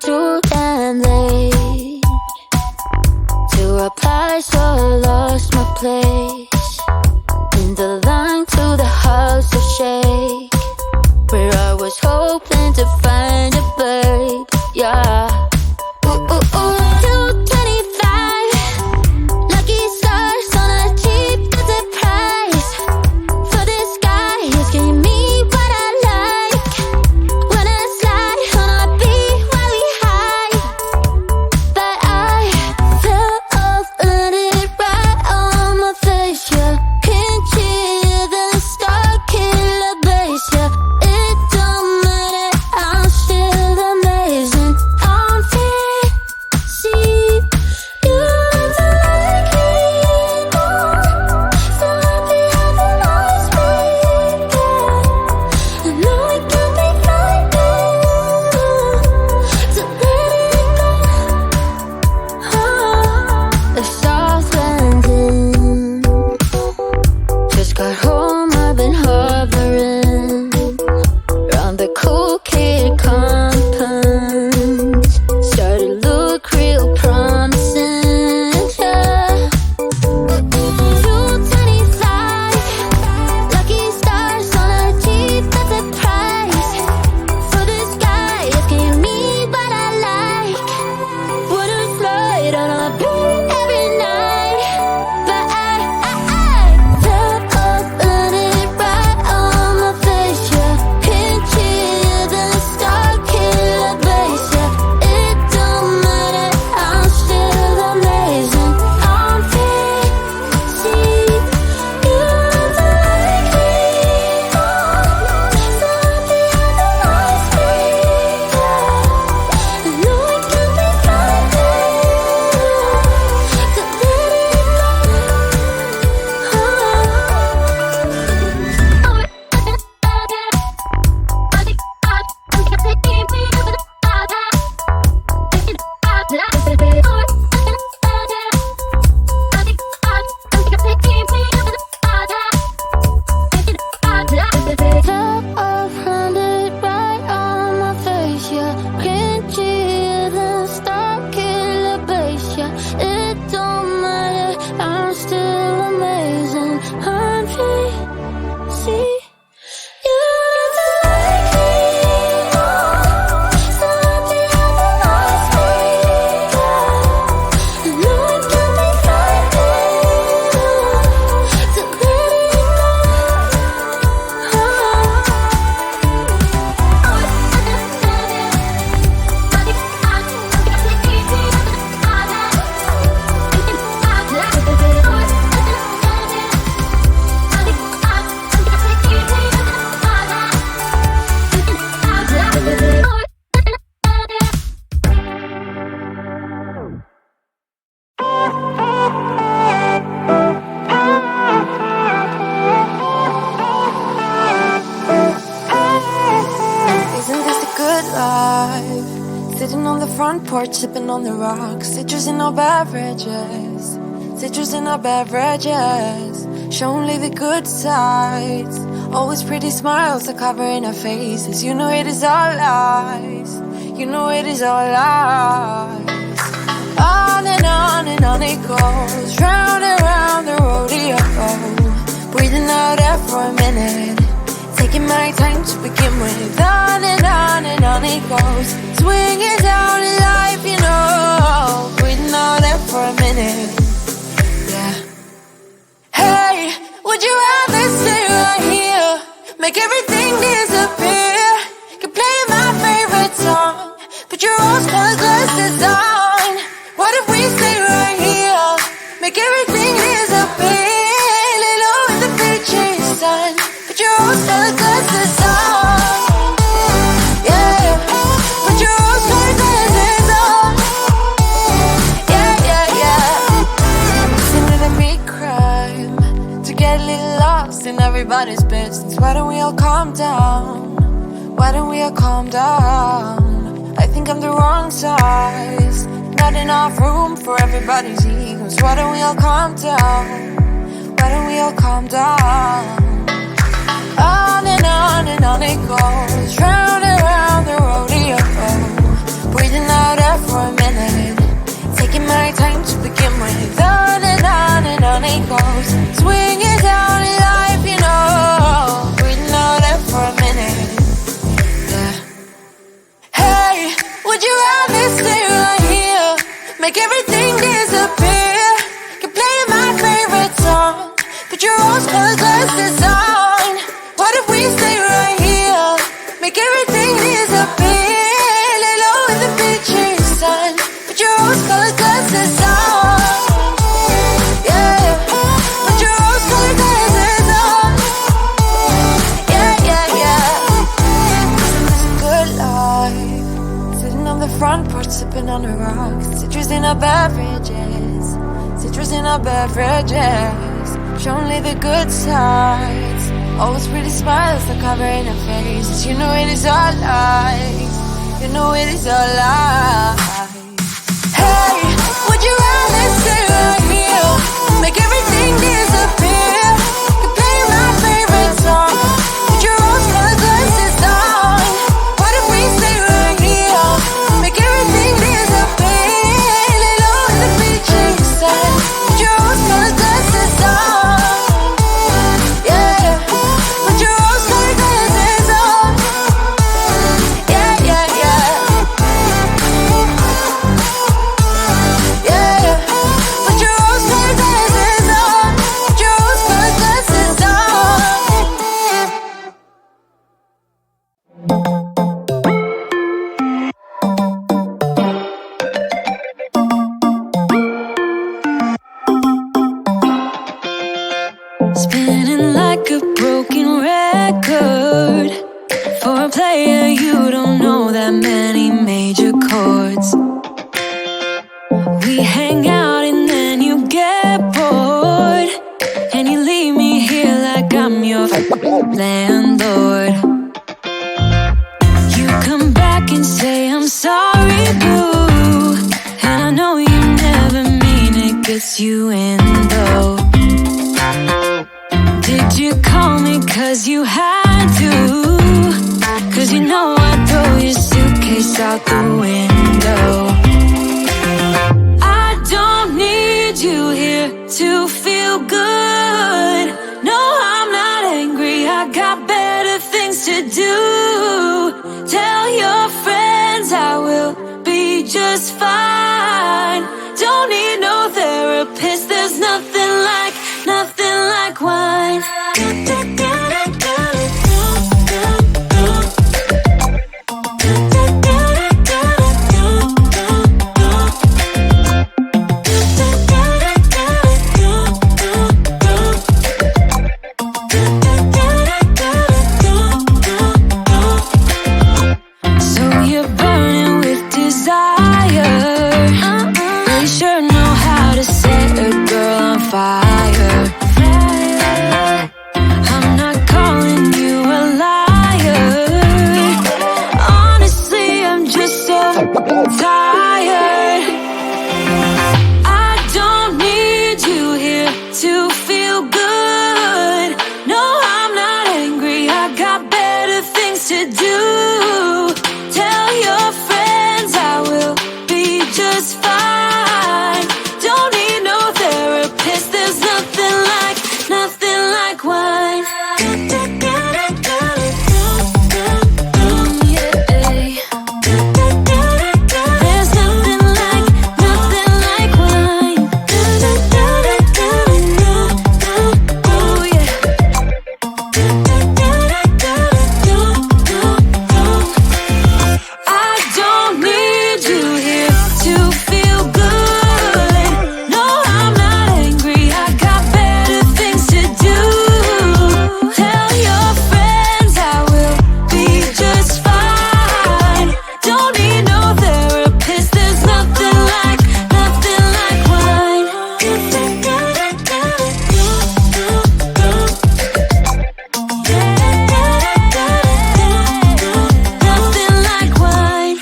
too damn late to reply, so I lost my place in the line to the house of shake, where I was hoping to find a babe. Yeah. Ooh, ooh, ooh. 225 lucky stars on a cheap visit price. For this guy, he's giving me what I like. When I slide on a beat while we high, but I fell off and it right on my face. Yeah, can't hear the star killer bass. Yeah, it don't matter, I'm still amazing. I'm free, see you don't like me anymore. So happy how the lights break. I know it can be frightening to let it go. The south landing, just got home, I've been hovering around the cool kid compound. Started to look real promising, yeah. 225 lucky stars on a cheap visit price. For this guy, it's giving me what I like. Wanna slide on a beat every night, but I fell off and it right on my face. Yeah, can't hear the star killer bass. Yeah, it don't matter, I'm still amazing. I'm free, see you don't like me anymore. So happy how the lights break. I know it can be frightening to let it Fell off, landed right on my face. Yeah, can't hear the star killer bass. Yeah, it don't matter, I'm still amazing. I'm free, see you don't like me anymore. So happy how the lights break. I know it can be frightening to let it Isn't this a good life? Sitting on the front porch, sipping on the rocks. Citrus in our beverages, citrus in our beverages. Show only the good sides. Always pretty smiles are covering our faces. You know it is all lies. You know it is all lies. On and on it goes, round and round the rodeo. Breathing out air for a minute, taking my time to begin with. On and on it goes, swinging down in life, you know. Breathing out air for a minute, yeah. Hey, would you rather stay right here, make everything disappear? Could play my favorite song, put your rose-colored glasses on. What if we stay right here, make everything disappear? Lay low in the beaching sun, put your rose-colored glasses on. Yeah, put your rose-colored glasses on. Yeah, yeah, yeah. Isn't it a big crime to get a little lost in everybody's business? Why don't we all calm down? Why don't we all calm down? I think I'm the wrong size, not enough room for everybody's egos. Why don't we all calm down? Why don't we all calm down? On and on it goes, round and round the rodeo. Breathing out Would you rather stay right here? Make everything disappear. Keep playing my favorite song. Put your rose-colored glasses on. What if we stay right here? Make everything disappear. Lay low in the beaching sun. Put your rose-colored glasses on. Yeah. Put your rose-colored glasses on. Yeah, yeah, yeah. It's a good life. Sitting on the front porch, sipping on the rocks. Citrus in our beverages. Citrus in our beverages. Show only the good sides. Always pretty smiles are covering her face. You know it is all lies. You know it is all lies. Hey, would you rather stay right here? Make everything disappear. You play my favorite song. Put your rose-colored glasses on. What if we stay right here? Make everything disappear. Lay low in the beaching sun. Put your rose-colored glasses on. Yeah, put your rose-colored glasses on. Yeah, yeah, yeah. Yeah, put your rose-colored glasses on. Put your rose-colored glasses on. Spinning like a broken record. For a player, you don't know that many major chords. We hang out and then you get bored, and you leave me here like I'm your landlord. You come back and say I'm sorry, boo, and I know you never mean it, gets you in though. Did you call me cause you had to? Cause you know I'd throw your suitcase out the window. I don't need you here to feel good. No, I'm not angry, I got better things to do. Tell your friends I will be just fine. Don't need no therapist, there's nothing like wine. So you're burning with desire. You sure know how to set a girl on fire. I'm not calling you a liar. Honestly, I'm just so tired. I don't need you here to feel good. No, I'm not angry, I got better things to do. Tell your friends I will be just fine. Don't need no therapist, there's nothing like wine. There's nothing like wine. Oh yeah. I don't need you here to feel good. No, I'm not angry, I got better things to do. Tell your friends I will be just fine. Don't need no therapist, there's nothing like wine. Nothing like wine.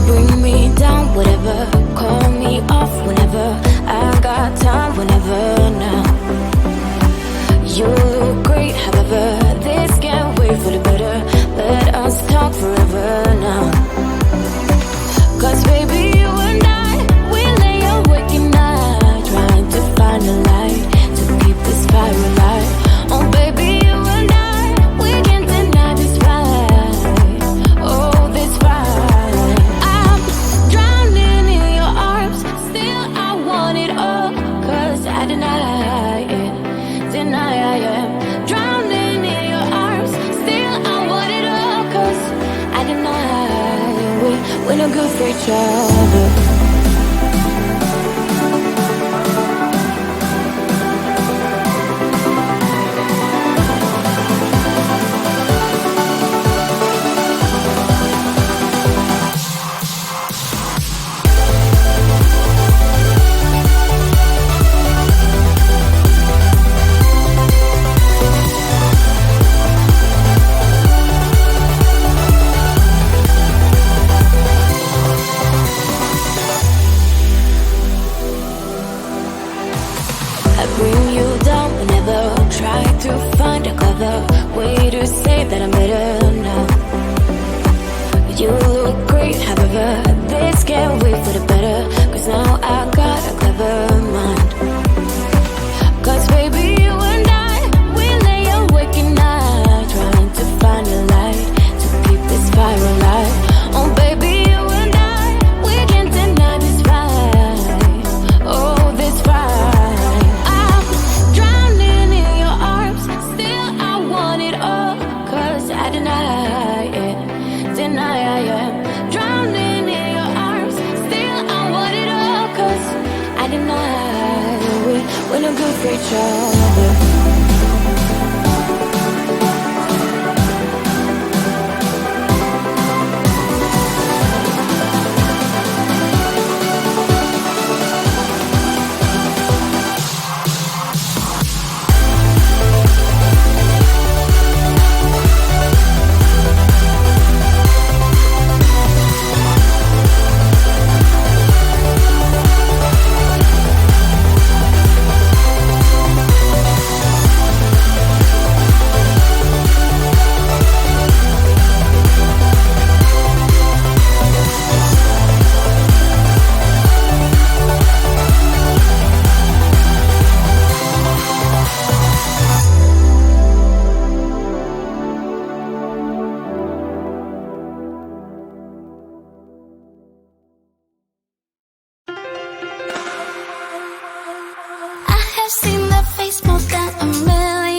Bring me down, whatever. Call me off whenever. I got time whenever now. You look great, however. This can't wait for the better. Let us talk forever now. Cause baby, you and I, we lay awake at night, trying to find a light to keep this fire we're no good for each other. I bring you down whenever I try to find a clever way to say that I'm better now. You look great, however, this can't wait for the better, cause now I got a clever mind. Cause baby, you and I, we lay awake at night, trying to find a light, to keep this fire alive. Oh baby, you and I, we can't deny this fight. Oh, this fight. We're no good for each other. Seen that face more than a million